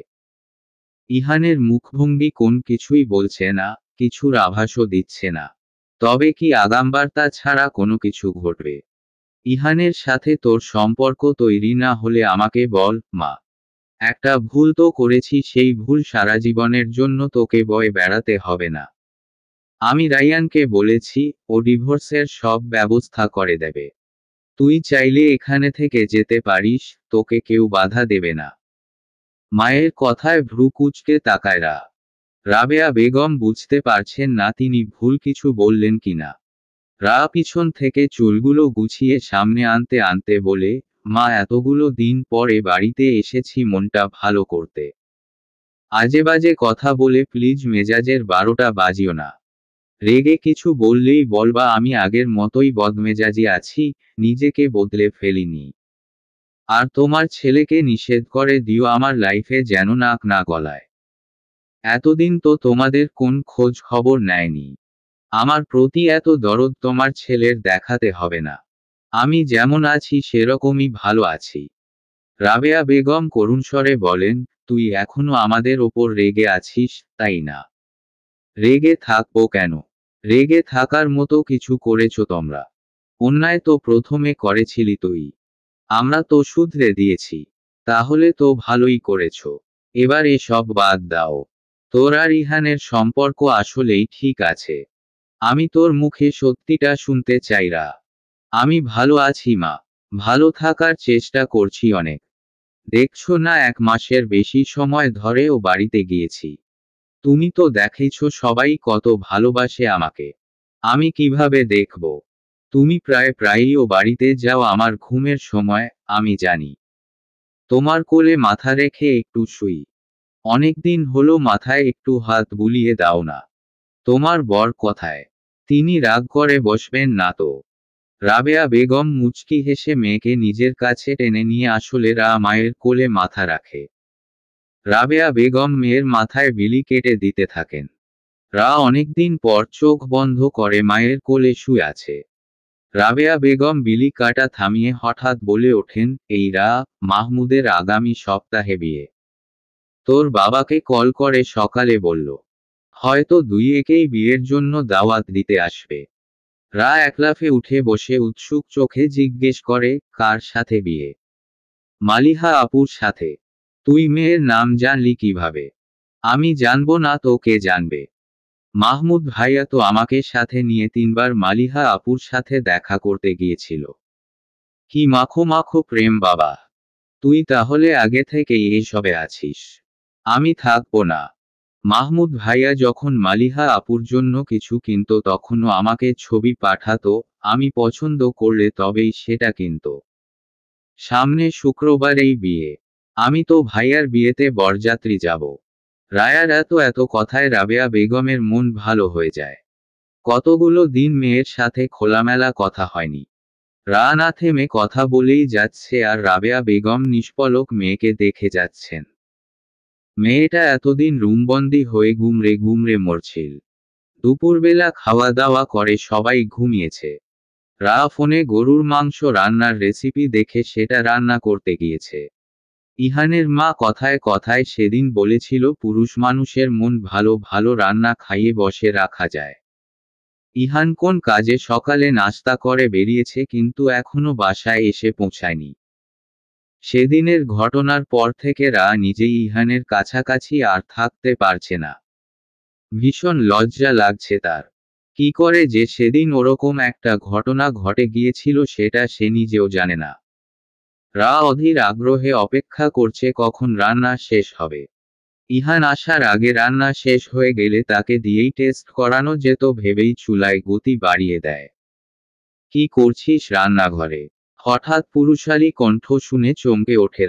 ইহানের মুখভঙ্গি কোন কিছুই বলছে না, কিছুর আভাসও দিচ্ছে না। তবে কি আগামবার্তা ছাড়া কোনো কিছু ঘটবে? ইহানের সাথে তোর সম্পর্ক তৈরি না হলে আমাকে বল, মা। একটা ভুল তো করেছি, সেই ভুল সারা জীবনের জন্য তোকে বয়ে বেড়াতে হবে না। আমি রায়ানকে বলেছি, ও ডিভোর্সের সব ব্যবস্থা করে দেবে। তুই চাইলে এখানে থেকে যেতে পারিস, তোকে কেউ বাধা দেবে না। মায়ের কথায় ভ্রু কুঁচকে তাকায় রা। রাবেয়া বেগম বুঝতে পারছেন না তিনি ভুল কিছু বললেন কিনা। রা পিছন থেকে চুলগুলো গুছিয়ে সামনে আনতে আনতে বলে, মা এতগুলো দিন পরে বাড়িতে এসেছি মনটা ভালো করতে। আজে বাজে কথা বলে প্লিজ মেজাজের 12টা বাজিও না। রেগে কিছু বললেই বলবা আমি আগের মতোই বদমেজাজি আছি, নিজেকে বদলে ফেলিনি। আর তোমার ছেলেকে নিষেধ করে দিও আমার লাইফে যেন নাক না গলায়। এতদিন তো তোমাদের কোন খোঁজ খবর নেয়নি। আমার প্রতি এত দরদ তোমার ছেলের দেখাতে হবে না। আমি যেমন আছি সেরকমই ভালো আছি। রাবেয়া বেগম করুণ স্বরে বলেন, তুই এখনো আমাদের ওপর রেগে আছিস, তাই না? রেগে থাকবো কেন? রেগে থাকার মতো কিছু করেছো তোমরা? অন্যায় তো প্রথমে করেছিলি তুই। আমরা তো শুধরে দিয়েছি। তাহলে তো ভালোই করেছো। এবার এসব বাদ দাও। তোর আর ইহানের সম্পর্ক আসলেই ঠিক আছে। আমি তোর মুখে সত্যিটা শুনতে চাইরা। আমি ভালো আছি মা। ভালো থাকার চেষ্টা করছি অনেক। দেখছো না 1 মাসের বেশি সময় ধরে ও বাড়িতে গিয়েছি। তুমি তো দেখেছো সবাই কত ভালোবাসে আমাকে। আমি কিভাবে দেখব? তুমি প্রায়ই ও বাড়িতে যাও আমার ঘুমের সময়, আমি জানি। তোমার কোলে মাথা রেখে একটু শুই। অনেকদিন হলো মাথায় একটু হাত বুলিয়ে দাও না। তোমার বর কোথায়? তিনি রাগ করে বসবেন না তো? রাবেয়া বেগম মুচকি হেসে মেয়েকে নিজের কাছে টেনে নিয়ে আসলে মায়ের কোলে মাথা রাখে। রাবেয়া বেগম মেয়ের মাথায় বিলি কেটে দিতে থাকেন। অনেকদিন পর চোখ বন্ধ করে মায়ের কোলে শুয়ে আছে। রাবেয়া বেগম বিলি কাটা থামিয়ে হঠাৎ বলে ওঠেন, এই মাহমুদের আগামী সপ্তাহে বিয়ে। তোর বাবাকে কল করে সকালে বলল। হয়তো দুই একেই বিয়ের জন্য দাওয়াত দিতে আসবে। একলাফে উঠে বসে উৎসুক চোখে জিজ্ঞেস করে, কার সাথে বিয়ে? মালিহা আপুর সাথে। তুই মেয়ের নাম জানলি কিভাবে? আমি জানবো না তো কে জানবে? মাহমুদ ভাইয়া তো আমাকে সাথে নিয়ে 3বার মালিহা আপুর সাথে দেখা করতে গিয়েছিল। কি মাখো মাখো প্রেম বাবা! তুই তাহলে আগে থেকেই এইসবে আছিস। আমি থাকবো না। মাহমুদ ভাইয়া যখন মালিহা আপুর জন্য কিছু কিনত তখনও আমাকে ছবি পাঠাতো, আমি পছন্দ করলে তবেই সেটা কিনত। সামনে শুক্রবারেই বিয়ে। আমি তো ভাইয়ার বিয়েতে বরযাত্রী যাব। রায়ার এত কথায় রাবেয়া বেগমের মন ভালো হয়ে যায়। কতগুলো দিন মেয়ের সাথে খোলামেলা কথা হয়নি। না থেমে কথা বলেই যাচ্ছে আর রাবেয়া বেগম নিষ্পলক মেয়েকে দেখে যাচ্ছেন। মেয়েটা এতদিন রুমবন্দি হয়ে গুমরে মরছিল। দুপুরবেলা খাওয়া দাওয়া করে সবাই ঘুমিয়েছে। ফোনে গরুর মাংস রান্নার রেসিপি দেখে সেটা রান্না করতে গিয়েছে। ইহানের মা কথায় কথায় সেদিন বলেছিল পুরুষ মানুষের মন ভালো ভালো রান্না খাইয়ে বসে রাখা যায়। ইহান কোন কাজে সকালে নাস্তা করে বেরিয়েছে কিন্তু এখনো বাসায় এসে পৌঁছায়নি। সেদিনের ঘটনার পর থেকে নিজেই ইহানের কাছাকাছি আর থাকতে পারছে না। ভীষণ লজ্জা লাগছে তার। কি করে যে সেদিন ওরকম একটা ঘটনা ঘটে গিয়েছিল সেটা সে নিজেও জানে না। অধীর আগ্রহে অপেক্ষা করছে কখন রান্না শেষ হবে। ইহান আসার আগে রান্না শেষ হয়ে গেলে তাকে দিয়েই টেস্ট করানো যেত ভেবেই চুলায় গতি বাড়িয়ে দেয়। কি করছিস রান্নাঘরে? হঠাৎ পুরুষালী কণ্ঠ শুনে চমকে ওঠে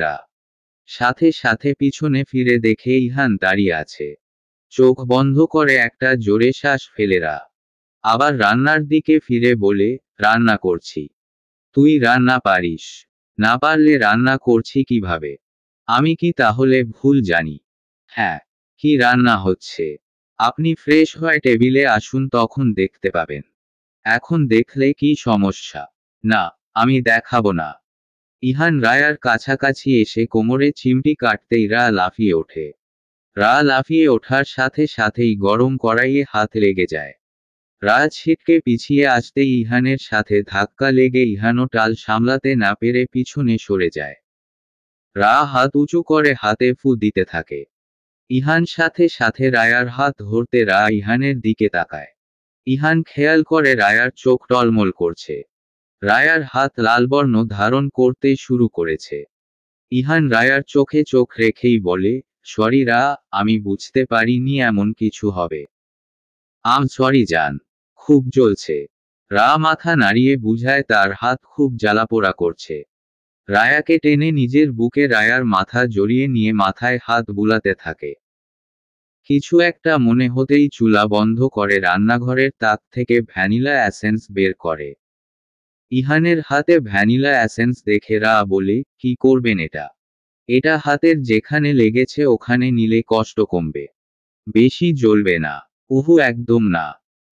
সাথে সাথে পিছনে ফিরে দেখে ইহান দাঁড়িয়ে আছে। চোখ বন্ধ করে একটা জোরে শ্বাস ফেলে আবার রান্নার দিকে ফিরে বলে, রান্না করছি। তুই রান্না পারিস? না পারলে রান্না করছি কিভাবে? আমি কি তাহলে ভুল জানি? হ্যাঁ। কি রান্না হচ্ছে? আপনি ফ্রেশ হয়ে টেবিলে আসুন তখন দেখতে পাবেন। এখন দেখলে কি সমস্যা? না, আমি দেখাবো না। ইহান রায়ার কাছাকাছি এসে কোমরে চিমটি কাটতেই লাফিয়ে ওঠে। লাফিয়ে ওঠার সাথে সাথেই গরম কড়াইয়ে হাত লেগে যায়। ছিটকে পিছিয়ে আসতেই ইহানের সাথে ধাক্কা লেগে ইহানও টাল সামলাতে না পেরে পিছনে সরে যায়। হাত উঁচু করে হাতে ফু দিতে থাকে। ইহান সাথে সাথে রায়ার হাত ধরতে ইহানের দিকে তাকায়। ইহান খেয়াল করে রায়ার চোখ টলমল করছে। রায়ার হাত লালবর্ণ ধারণ করতে শুরু করেছে। ইহান রায়ার চোখে চোখ রেখেই বলে, সরি আমি বুঝতে পারিনি এমন কিছু হবে। সরি জান। খুব জ্বলছে। মাথা নাড়িয়ে বুঝায় তার হাত খুব জ্বালাপোড়া করছে। রায়াকে টেনে নিজের বুকে রায়ার মাথা জড়িয়ে নিয়ে মাথায় হাত বুলাতে থাকে। কিছু একটা মনে হতেই চুলা বন্ধ করে রান্নাঘরের তাক থেকে ভ্যানিলা অ্যাসেন্স বের করে। ইহানের হাতে ভ্যানিলা অ্যাসেন্স দেখে রা বলে, কি করবেন এটা? এটা হাতের যেখানে লেগেছে ওখানে নিলে কষ্ট কমবে। বেশি জ্বলবে না। উহু, একদম না।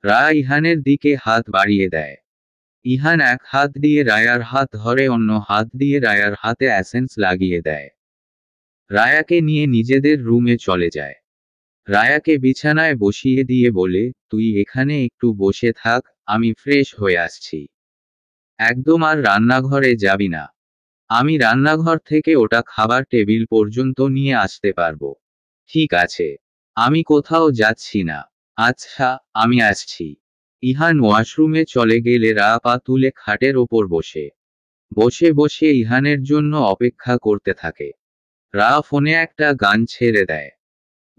রা ইহানের দিকে হাত বাড়িয়ে দেয়। ইহান এক হাত দিয়ে রায়ার হাত ধরে, অন্য হাত দিয়ে রায়ার হাতে অ্যাসেন্স লাগিয়ে দেয়। রায়াকে নিয়ে নিজেদের রুমে চলে যায়। রায়াকে বিছানায় বসিয়ে দিয়ে বলে, তুই এখানে একটু বসে থাক, আমি ফ্রেশ হয়ে আসছি। একদম আর রান্নাঘরে যাবি না। আমি রান্নাঘর থেকে ওটা খাবার টেবিল পর্যন্ত নিয়ে আসতে পারবো। ঠিক আছে। আমি কোথাও যাচ্ছি না। আচ্ছা, আমি আসছি। ইহান ওয়াশরুমে চলে গেলে রা পা তুলে খাটের ওপর বসে বসে বসে ইহানের জন্য অপেক্ষা করতে থাকে। রা ফোনে একটা গান ছেড়ে দেয়।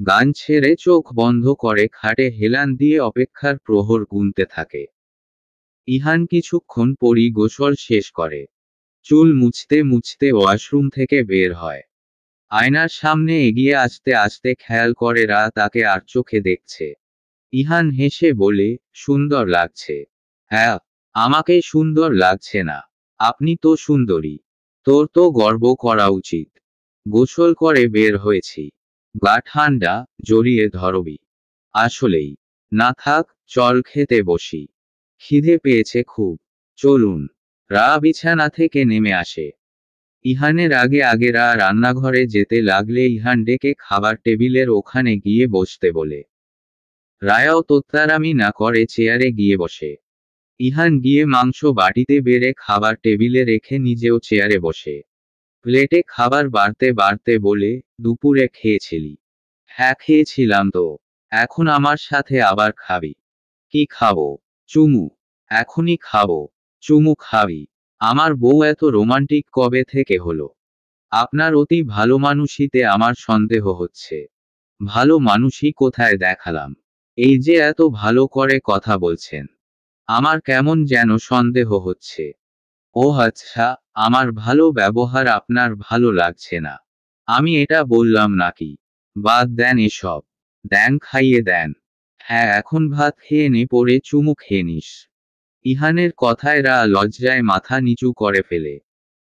গান ছেড়ে চোখ বন্ধ করে খাটে হেলান দিয়ে অপেক্ষার প্রহর গুনতে থাকে। ইহান কিছুক্ষণ পরই গোসল শেষ করে। চুল মুছতে মুছতে ওয়াশরুম থেকে বের হয়। আয়নার সামনে এগিয়ে আসতে আসতে খেয়াল করে রা তাকে আর চোখে দেখছে। ইহান হেসে বলে, সুন্দর লাগছে। হ্যাঁ, আমাকে সুন্দর লাগছে না। আপনি তো সুন্দরী। তোর তো গর্ব করা উচিত। গোসল করে বের হয়েছি। গা ঠান্ডা, জড়িয়ে ধরবি। আসলেই। না থাক, চল খেতে বসি। খিদে পেয়েছে খুব। চলুন। রা বিছানা থেকে নেমে আসে। ইহানের আগে আগে রা রান্নাঘরে যেতে লাগলে ইহান ডেকে খাবার টেবিলের ওখানে গিয়ে বসতে বলে। রায়াও তোত্তারামি না করে চেয়ারে গিয়ে বসে। ইহান গিয়ে মাংস বাটিতে বেড়ে খাবার টেবিলে রেখে নিজেও চেয়ারে বসে। প্লেটে খাবার বাড়তে বাড়তে বলে, দুপুরে খেয়েছিলি? হ্যাঁ, খেয়েছিলাম তো। এখন আমার সাথে আবার খাবি? কি খাবো? চুমু। এখনই খাবো। চুমু খাবি? আমার বউ এত রোমান্টিক কবে থেকে হলো? আপনার অতি ভালো মানুষিতে আমার সন্দেহ হচ্ছে। ভালো মানুষই কোথায় দেখালাম? এই যে এত ভালো করে কথা বলছেন, আমার কেমন যেন সন্দেহ হচ্ছে। ও আচ্ছা, আমার ভালো ব্যবহার আপনার ভালো লাগছে না? আমি এটা বললাম নাকি? বাদ দেন এসব। দেন, খাইয়ে দেন। হ্যাঁ, এখন ভাত খেয়ে নে, পরে চুমু খেয়ে নিস। ইহানের কথায় রা লজ্জায় মাথা নিচু করে ফেলে।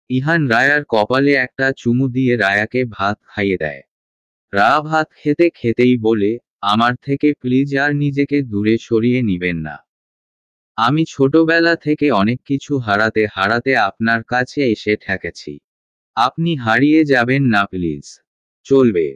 ইহান রায়ার কপালে একটা চুমু দিয়ে রায়াকে ভাত খাইয়ে দেয়। রা ভাত খেতে খেতেই বলে, আমার থেকে প্লিজ আর নিজেকে দূরে সরিয়ে নিবেন না। আমি ছোটবেলা থেকে অনেক কিছু হারাতে হারাতে আপনার কাছে এসে ঠেকেছি। আপনি হারিয়ে যাবেন না প্লিজ। চলবে।